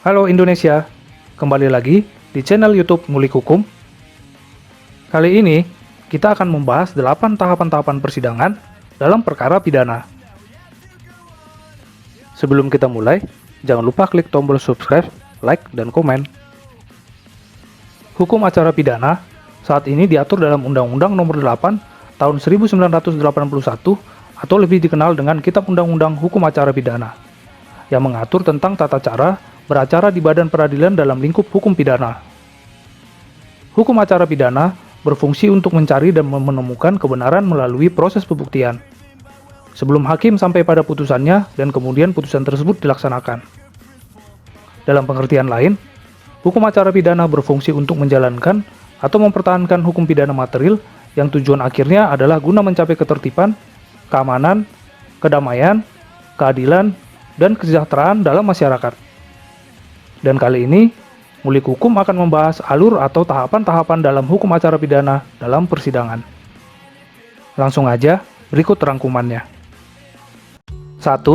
Halo Indonesia, kembali lagi di channel YouTube Ngulik Hukum. Kali ini kita akan membahas 8 tahapan-tahapan persidangan dalam perkara pidana. Sebelum kita mulai, jangan lupa klik tombol subscribe, like, dan komen. Hukum acara pidana saat ini diatur dalam Undang-Undang Nomor 8 Tahun 1981 atau lebih dikenal dengan Kitab Undang-Undang Hukum Acara Pidana, yang mengatur tentang tata cara beracara di badan peradilan dalam lingkup hukum pidana. Hukum acara pidana berfungsi untuk mencari dan menemukan kebenaran melalui proses pembuktian, sebelum hakim sampai pada putusannya dan kemudian putusan tersebut dilaksanakan. Dalam pengertian lain, hukum acara pidana berfungsi untuk menjalankan atau mempertahankan hukum pidana material yang tujuan akhirnya adalah guna mencapai ketertiban, keamanan, kedamaian, keadilan, dan kesejahteraan dalam masyarakat. Dan kali ini, Ngulik Hukum akan membahas alur atau tahapan-tahapan dalam hukum acara pidana dalam persidangan. Langsung aja, berikut rangkumannya. 1.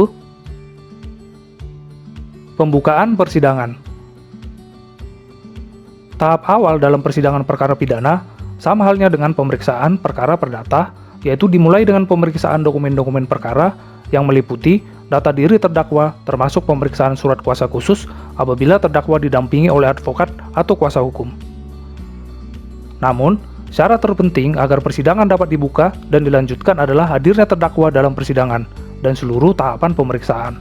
Pembukaan persidangan. Tahap awal dalam persidangan perkara pidana sama halnya dengan pemeriksaan perkara perdata, yaitu dimulai dengan pemeriksaan dokumen-dokumen perkara yang meliputi data diri terdakwa termasuk pemeriksaan surat kuasa khusus apabila terdakwa didampingi oleh advokat atau kuasa hukum. Namun, syarat terpenting agar persidangan dapat dibuka dan dilanjutkan adalah hadirnya terdakwa dalam persidangan dan seluruh tahapan pemeriksaan.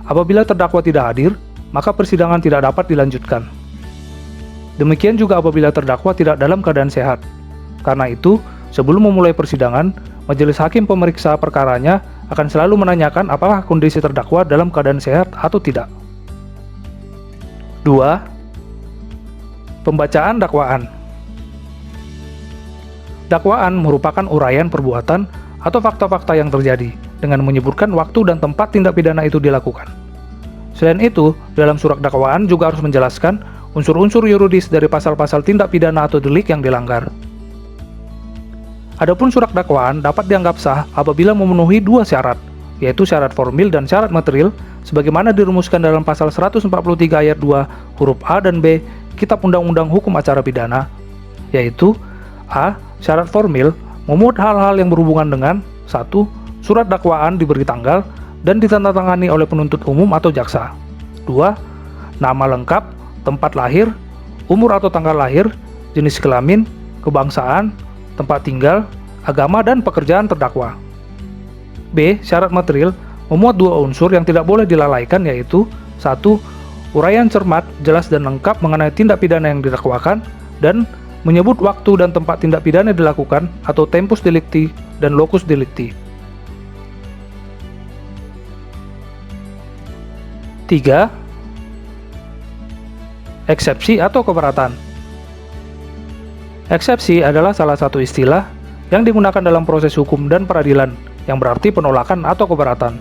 Apabila terdakwa tidak hadir, maka persidangan tidak dapat dilanjutkan. Demikian juga apabila terdakwa tidak dalam keadaan sehat. Karena itu, sebelum memulai persidangan, majelis hakim pemeriksa perkaranya akan selalu menanyakan apakah kondisi terdakwa dalam keadaan sehat atau tidak. 2. Pembacaan dakwaan. Dakwaan merupakan uraian perbuatan atau fakta-fakta yang terjadi dengan menyebutkan waktu dan tempat tindak pidana itu dilakukan. Selain itu, dalam surat dakwaan juga harus menjelaskan unsur-unsur yuridis dari pasal-pasal tindak pidana atau delik yang dilanggar. Adapun surat dakwaan dapat dianggap sah apabila memenuhi dua syarat, yaitu syarat formil dan syarat material, sebagaimana dirumuskan dalam pasal 143 ayat 2 huruf A dan B Kitab Undang-Undang Hukum Acara Pidana, yaitu A. Syarat formil memuat hal-hal yang berhubungan dengan 1. Surat dakwaan diberi tanggal dan ditandatangani oleh penuntut umum atau jaksa. 2. Nama lengkap, tempat lahir, umur atau tanggal lahir, jenis kelamin, kebangsaan, tempat tinggal, agama, dan pekerjaan terdakwa. B. Syarat material memuat dua unsur yang tidak boleh dilalaikan, yaitu 1. Uraian cermat, jelas dan lengkap mengenai tindak pidana yang didakwakan dan menyebut waktu dan tempat tindak pidana dilakukan atau tempus delicti dan locus delicti. 3. Eksepsi atau keberatan. Eksepsi adalah salah satu istilah yang digunakan dalam proses hukum dan peradilan yang berarti penolakan atau keberatan.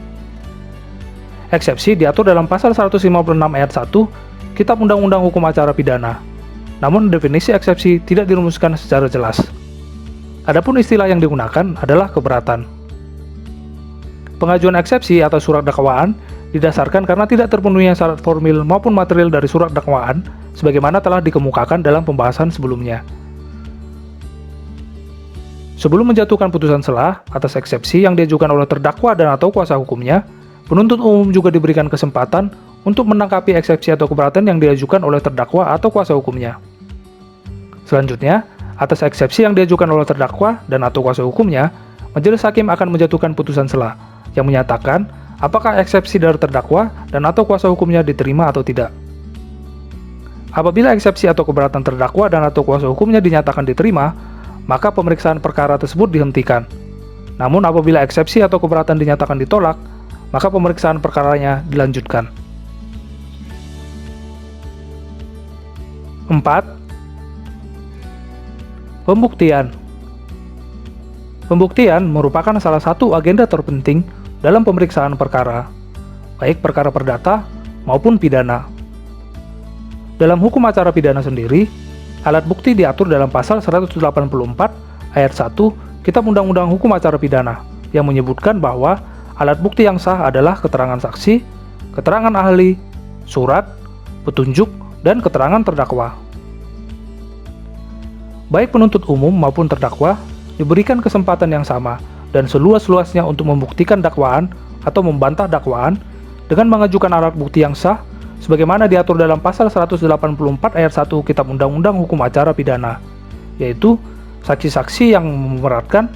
Eksepsi diatur dalam pasal 156 ayat 1 Kitab Undang-Undang Hukum Acara Pidana. Namun definisi eksepsi tidak dirumuskan secara jelas. Adapun istilah yang digunakan adalah keberatan. Pengajuan eksepsi atau surat dakwaan didasarkan karena tidak terpenuhinya syarat formil maupun material dari surat dakwaan sebagaimana telah dikemukakan dalam pembahasan sebelumnya. Sebelum menjatuhkan putusan sela atas eksepsi yang diajukan oleh terdakwa dan atau kuasa hukumnya, penuntut umum juga diberikan kesempatan untuk menangkapi eksepsi atau keberatan yang diajukan oleh terdakwa atau kuasa hukumnya. Selanjutnya, atas eksepsi yang diajukan oleh terdakwa dan atau kuasa hukumnya, majelis hakim akan menjatuhkan putusan sela yang menyatakan apakah eksepsi dari terdakwa dan atau kuasa hukumnya diterima atau tidak. Apabila eksepsi atau keberatan terdakwa dan atau kuasa hukumnya dinyatakan diterima, maka pemeriksaan perkara tersebut dihentikan. Namun apabila eksepsi atau keberatan dinyatakan ditolak, maka pemeriksaan perkaranya dilanjutkan. 4. Pembuktian. Pembuktian merupakan salah satu agenda terpenting dalam pemeriksaan perkara, baik perkara perdata maupun pidana. Dalam hukum acara pidana sendiri, alat bukti diatur dalam pasal 184 ayat 1 Kitab Undang-Undang Hukum Acara Pidana yang menyebutkan bahwa alat bukti yang sah adalah keterangan saksi, keterangan ahli, surat, petunjuk, dan keterangan terdakwa. Baik penuntut umum maupun terdakwa diberikan kesempatan yang sama dan seluas-luasnya untuk membuktikan dakwaan atau membantah dakwaan dengan mengajukan alat bukti yang sah sebagaimana diatur dalam pasal 184 ayat 1 Kitab Undang-Undang Hukum Acara Pidana, yaitu saksi-saksi yang memberatkan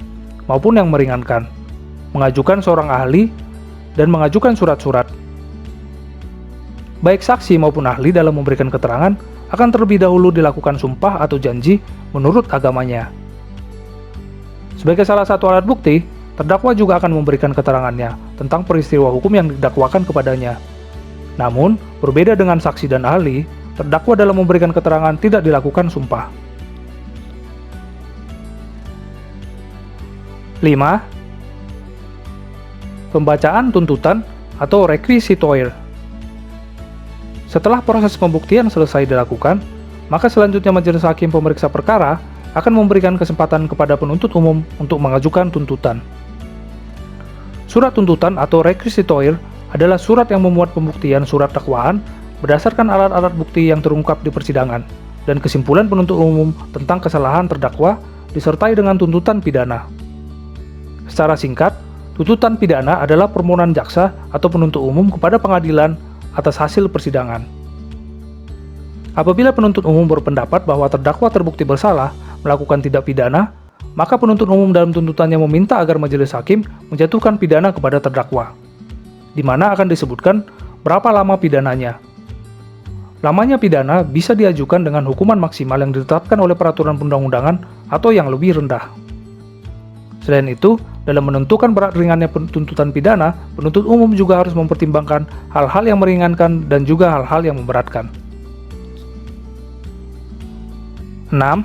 maupun yang meringankan, mengajukan seorang ahli, dan mengajukan surat-surat. Baik saksi maupun ahli dalam memberikan keterangan akan terlebih dahulu dilakukan sumpah atau janji menurut agamanya. Sebagai salah satu alat bukti, terdakwa juga akan memberikan keterangannya tentang peristiwa hukum yang didakwakan kepadanya. Namun, berbeda dengan saksi dan ahli, terdakwa dalam memberikan keterangan tidak dilakukan sumpah. 5. Pembacaan tuntutan atau requisitoir. Setelah proses pembuktian selesai dilakukan, maka selanjutnya majelis hakim pemeriksa perkara akan memberikan kesempatan kepada penuntut umum untuk mengajukan tuntutan. Surat tuntutan atau requisitoir adalah surat yang memuat pembuktian surat dakwaan berdasarkan alat-alat bukti yang terungkap di persidangan dan kesimpulan penuntut umum tentang kesalahan terdakwa disertai dengan tuntutan pidana. Secara singkat, tuntutan pidana adalah permohonan jaksa atau penuntut umum kepada pengadilan atas hasil persidangan. Apabila penuntut umum berpendapat bahwa terdakwa terbukti bersalah melakukan tindak pidana, maka penuntut umum dalam tuntutannya meminta agar majelis hakim menjatuhkan pidana kepada terdakwa, di mana akan disebutkan berapa lama pidananya. Lamanya pidana bisa diajukan dengan hukuman maksimal yang ditetapkan oleh peraturan perundang-undangan atau yang lebih rendah. Selain itu, dalam menentukan berat ringannya tuntutan pidana, penuntut umum juga harus mempertimbangkan hal-hal yang meringankan dan juga hal-hal yang memberatkan. 6.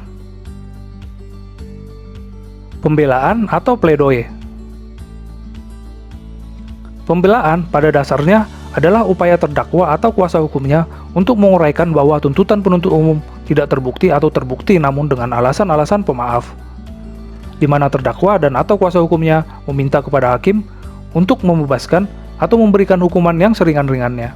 Pembelaan atau pledoye. Pembelaan pada dasarnya adalah upaya terdakwa atau kuasa hukumnya untuk menguraikan bahwa tuntutan penuntut umum tidak terbukti atau terbukti namun dengan alasan-alasan pemaaf, di mana terdakwa dan atau kuasa hukumnya meminta kepada hakim untuk membebaskan atau memberikan hukuman yang seringan-ringannya.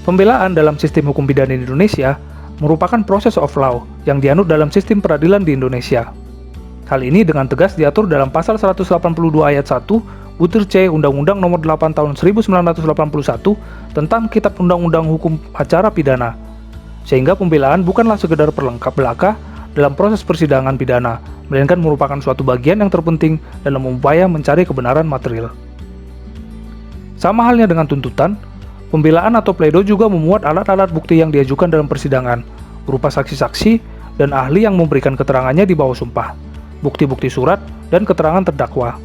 Pembelaan dalam sistem hukum pidana di Indonesia merupakan proses of law yang dianut dalam sistem peradilan di Indonesia. Hal ini dengan tegas diatur dalam pasal 182 ayat 1 butir C Undang-Undang Nomor 8 Tahun 1981 tentang Kitab Undang-Undang Hukum Acara Pidana, sehingga pembelaan bukanlah sekedar perlengkap belaka dalam proses persidangan pidana, melainkan merupakan suatu bagian yang terpenting dalam upaya mencari kebenaran material. Sama halnya dengan tuntutan, pembelaan atau pledo juga memuat alat-alat bukti yang diajukan dalam persidangan, berupa saksi-saksi dan ahli yang memberikan keterangannya di bawah sumpah, bukti-bukti surat, dan keterangan terdakwa.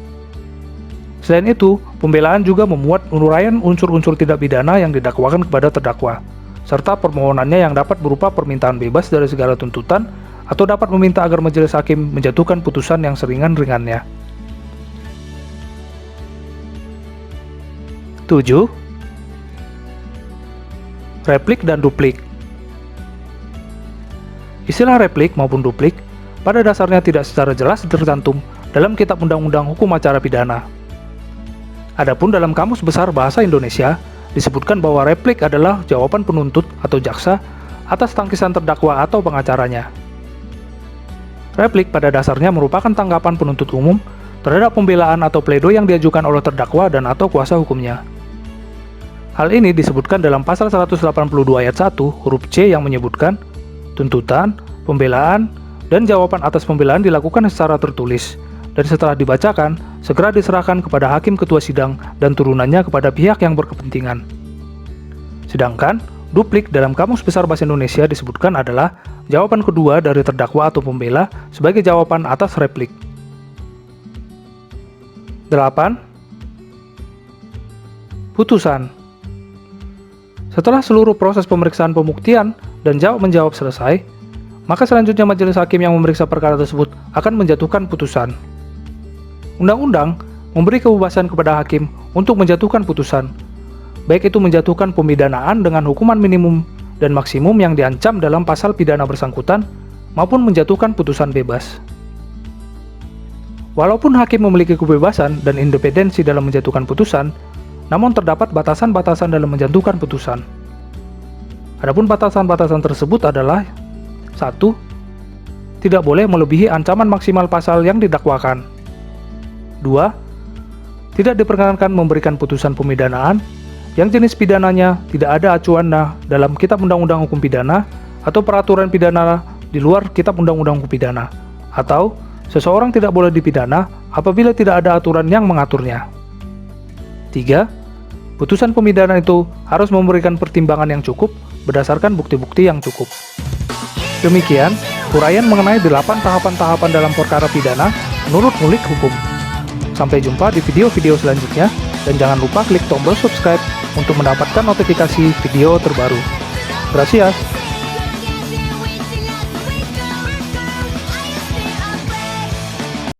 Selain itu, pembelaan juga memuat uraian unsur-unsur tindak pidana yang didakwakan kepada terdakwa, serta permohonannya yang dapat berupa permintaan bebas dari segala tuntutan atau dapat meminta agar majelis hakim menjatuhkan putusan yang seringan-ringannya. 7. Replik dan duplik. Istilah replik maupun duplik pada dasarnya tidak secara jelas tercantum dalam Kitab Undang-Undang Hukum Acara Pidana. Adapun dalam Kamus Besar Bahasa Indonesia disebutkan bahwa replik adalah jawaban penuntut atau jaksa atas tangkisan terdakwa atau pengacaranya. Replik pada dasarnya merupakan tanggapan penuntut umum terhadap pembelaan atau pledo yang diajukan oleh terdakwa dan atau kuasa hukumnya. Hal ini disebutkan dalam pasal 182 ayat 1 huruf C yang menyebutkan tuntutan, pembelaan, dan jawaban atas pembelaan dilakukan secara tertulis, dan setelah dibacakan, segera diserahkan kepada hakim ketua sidang dan turunannya kepada pihak yang berkepentingan. Sedangkan, duplik dalam Kamus Besar Bahasa Indonesia disebutkan adalah jawaban kedua dari terdakwa atau pembela sebagai jawaban atas replik. 8. Putusan. Setelah seluruh proses pemeriksaan pembuktian dan jawab-menjawab selesai, maka selanjutnya majelis hakim yang memeriksa perkara tersebut akan menjatuhkan putusan. Undang-undang memberi kebebasan kepada hakim untuk menjatuhkan putusan, baik itu menjatuhkan pemidanaan dengan hukuman minimum dan maksimum yang diancam dalam pasal pidana bersangkutan, maupun menjatuhkan putusan bebas. Walaupun hakim memiliki kebebasan dan independensi dalam menjatuhkan putusan, namun terdapat batasan-batasan dalam menjatuhkan putusan. Adapun batasan-batasan tersebut adalah 1. Tidak boleh melebihi ancaman maksimal pasal yang didakwakan. 2. Tidak diperkenankan memberikan putusan pemidanaan yang jenis pidananya tidak ada acuannya dalam Kitab Undang-Undang Hukum Pidana atau peraturan pidana di luar Kitab Undang-Undang Hukum Pidana, atau seseorang tidak boleh dipidana apabila tidak ada aturan yang mengaturnya. 3. Putusan pemidanaan itu harus memberikan pertimbangan yang cukup berdasarkan bukti-bukti yang cukup. Demikian uraian mengenai 8 tahapan-tahapan dalam perkara pidana menurut Ngulik Hukum. Sampai jumpa di video-video selanjutnya, dan jangan lupa klik tombol subscribe untuk mendapatkan notifikasi video terbaru. Gracias!